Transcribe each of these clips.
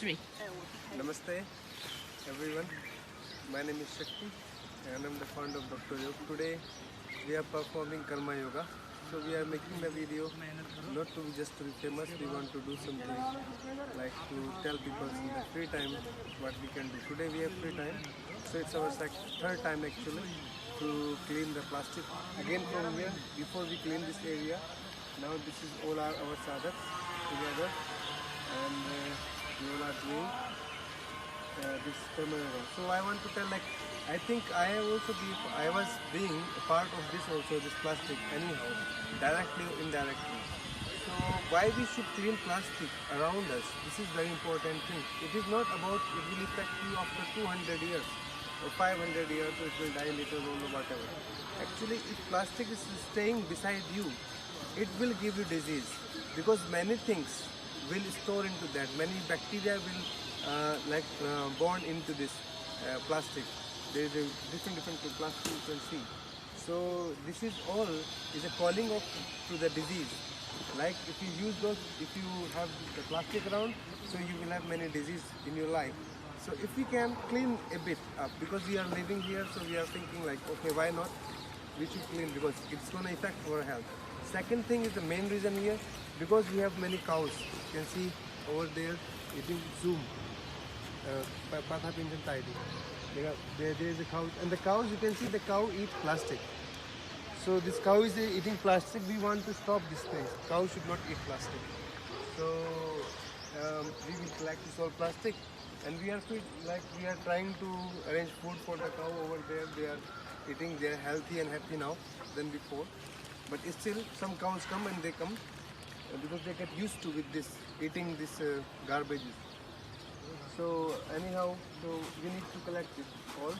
3. Namaste everyone, my name is Shakti and I'm the founder of Dr. Yoga. Today we are performing Karma Yoga. So we are making the video not to be just to be famous, we want to do something like to tell people in the free time what we can do. Today we have free time, so it's our third time actually to clean the plastic. Again from here, before we clean this area, now this is all our sadhaks together and we all are doing this Karma Yoga. So I want to tell, like, I think I was being a part of this also, this plastic anyhow, directly or indirectly. So why we should clean plastic around us? This is very important thing. It is not about it will affect you after 200 years or 500 years, or it will die later on or whatever. Actually, if plastic is staying beside you, it will give you disease because many things will store into that. Many bacteria will born into this plastic. There is a different plastic you can see. So this is all is a calling of to the disease. Like if you use those, if you have the plastic around, so you will have many disease in your life. So if we can clean a bit up, because we are living here, so we are thinking like, okay, why not? We should clean because it's going to affect our health. Second thing is the main reason here, because we have many cows. You can see over there, it is zoom. There is a cow, and the cows, you can see the cow eat plastic. So this cow is eating plastic. We want to stop this thing. Cow should not eat plastic. So we will collect this all plastic, and we are trying to arrange food for the cow over there. They are eating. They are healthy and happy now than before. But still, some cows come and they come because they get used to with this eating this garbages. So anyhow, so we need to collect it all.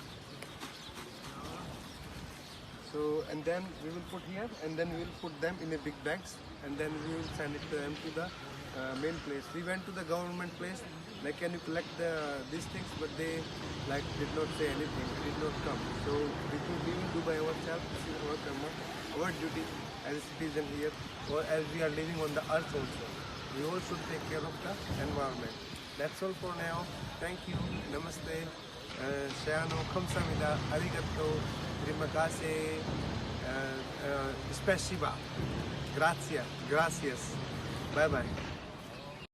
So and then we will put here, and then we will put them in a big bags, and then we will send it to them to the main place. We went to the government place, like, can you collect these things, but they did not say anything, did not come. So we will do by ourselves. This is our karma, our duty as a citizen here, or as we are living on the earth also. We all should take care of the environment. That's all for now. Thank you. Namaste. Shayano, kamsamida, arigato, rimakase, spasiba. Gracias. Bye bye.